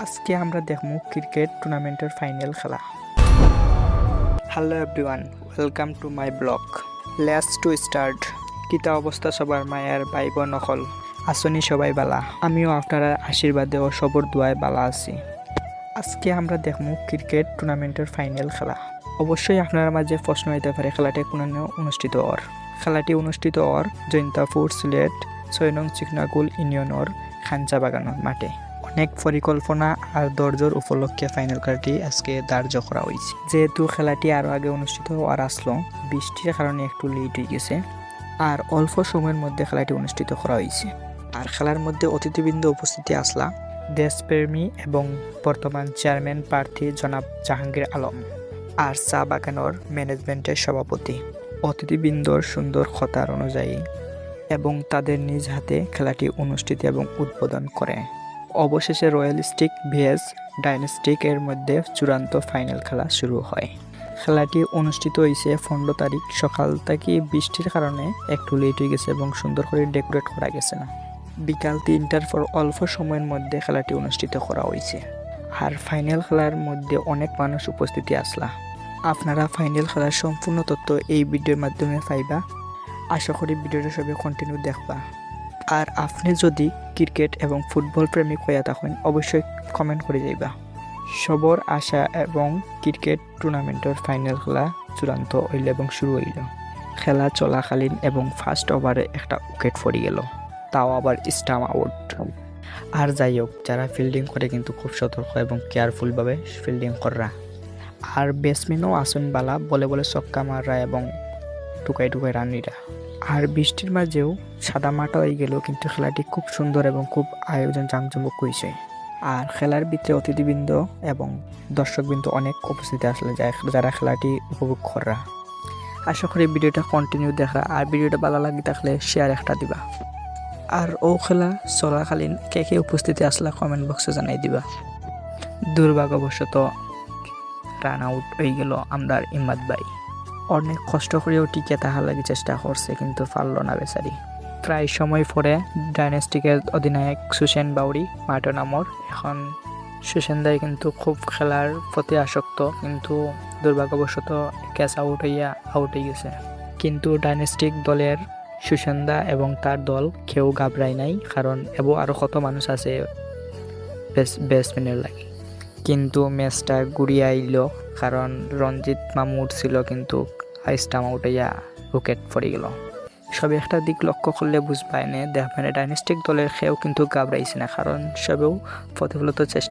আজকে আমরা দেখব ক্রিকেট টুর্নামেন্টের ফাইনাল খেলা। Hello everyone, welcome to my blog. Let's to start. কিতা অবস্থা সবার মায়ের ভাই বোন নকল আসনি সবাই বালা, আমিও আপনারা আশীর্বাদে ও সবর দোয়ায় বালা আছি। আজকে আমরা দেখব ক্রিকেট টুর্নামেন্টের ফাইনাল খেলা। অবশ্যই আপনার মাঝে প্রশ্ন হইতে পারে খেলাটি কোন অনুষ্ঠিত হওয়ার। খেলাটি অনুষ্ঠিত হওয়ার জৈন্তাপুর সিলেট 6 নং চিকনাকুল ইউনিয়নের খাঞ্চা বাগানোর মাঠে। অনেক পরিকল্পনা আর দরজোর উপলক্ষে ফাইনাল খেলাটি আজকে ধার্য করা হয়েছে। যেহেতু খেলাটি আরও আগে অনুষ্ঠিত হওয়ার আসলো, বৃষ্টির কারণে একটু লেট হয়ে গেছে আর অল্প সময়ের মধ্যে খেলাটি অনুষ্ঠিত করা হয়েছে। আর খেলার মধ্যে অতিথিবৃন্দ উপস্থিতি আসলা দেশপ্রেমী এবং বর্তমান চেয়ারম্যান প্রার্থী জনাব জাহাঙ্গীর আলম আর চা বাগানোর ম্যানেজমেন্টের সভাপতি। অতিথিবৃন্দর সুন্দর কথার অনুযায়ী এবং তাদের নিজ হাতে খেলাটি অনুষ্ঠিত এবং উদ্বোধন করে। অবশেষে রয়্যালিস্টিক ভিএস ডাইনাস্টিক এর মধ্যে চূড়ান্ত ফাইনাল খেলা শুরু হয়। খেলাটি অনুষ্ঠিত হয়েছে 15 তারিখ সকাল থেকে। বৃষ্টির কারণে একটু লেট হয়ে গেছে এবং সুন্দর করে ডেকোরেট করা গেছে না। বিকাল 3টার পর অল্প সময়ের মধ্যে খেলাটি অনুষ্ঠিত করা হয়েছে। আর ফাইনাল খেলার মধ্যে অনেক মানুষ উপস্থিতি আসলা। আপনারা ফাইনাল খেলার সম্পূর্ণ তথ্য এই ভিডিওর মাধ্যমে পাইবা। আশা করি ভিডিওটা সবাই কন্টিনিউ দেখবা। আর আপনি যদি ক্রিকেট এবং ফুটবল প্রেমিক হইয়া থাকেন অবশ্যই কমেন্ট করে যাইবা। সবর আশা এবং ক্রিকেট টুর্নামেন্টের ফাইনাল খেলা চূড়ান্ত হইল এবং শুরু হইল। খেলা চলাকালীন এবং ফার্স্ট ওভারে একটা উইকেট পড়ে গেল, তাও আবার স্টাম্প আউট। আর যাই হোক, যারা ফিল্ডিং করে কিন্তু খুব সতর্ক এবং কেয়ারফুলভাবে ফিল্ডিং কররা। আর ব্যাটসম্যানও আসন বালা বলে বলে ছক্কা মাররা এবং টুকাই টুকাই রানিরা। আর বৃষ্টির মাঝেও সাদা মাটা হয়ে গেল, কিন্তু খেলাটি খুব সুন্দর এবং খুব আয়োজন জাঁকজমক হয়েছে। আর খেলার ভিতরে অতিথিবৃন্দ এবং দর্শকবৃন্দ অনেক উপস্থিতি আসলে যারা খেলাটি উপভোগ করা। আশা করি ভিডিওটা কন্টিনিউ দেখা। আর ভিডিওটা ভালো লাগে থাকলে শেয়ার একটা দিবা। আর ও খেলা চলাকালীন কে কে উপস্থিতি আসলা কমেন্ট বক্সে জানাই দিবা। দুর্ভাগ্যবশত রান আউট হয়ে গেল আমরার ইমাদ ভাই। অনেক কষ্ট করেও টিকে থাকার লাগে চেষ্টা করছে, কিন্তু পারল না বেচারি। প্রায় সময় পরে ডাইনাস্টিকের অধিনায়ক সুসেন বাউরি মাঠে নামর। এখন সুসেন দাই কিন্তু খুব খেলার প্রতি আসক্ত, কিন্তু দুর্ভাগ্যবশত ক্যাচ আউট হয়ে গেছে। কিন্তু ডাইনাস্টিক দলের সুসেন্দা এবং তার দল কেউ ঘাবড়ায় নাই, কারণ এবং আরও কত মানুষ আছে ব্যাটসম্যানের লাগে। কিন্তু ম্যাচটা ঘুরিয়ে আইল, কারণ রঞ্জিত মামুর ছিল কিন্তু স্টাম্প আউট হইয়া উইকেট পড়ে গেল। সবে একটা দিক লক্ষ্য করলে বুঝবাই না, দেখবেন ডাইনাস্টিক দলের খেয়েও কিন্তু ঘাবড়াইছে না, কারণ সবেও প্রতিফলিত চেষ্টা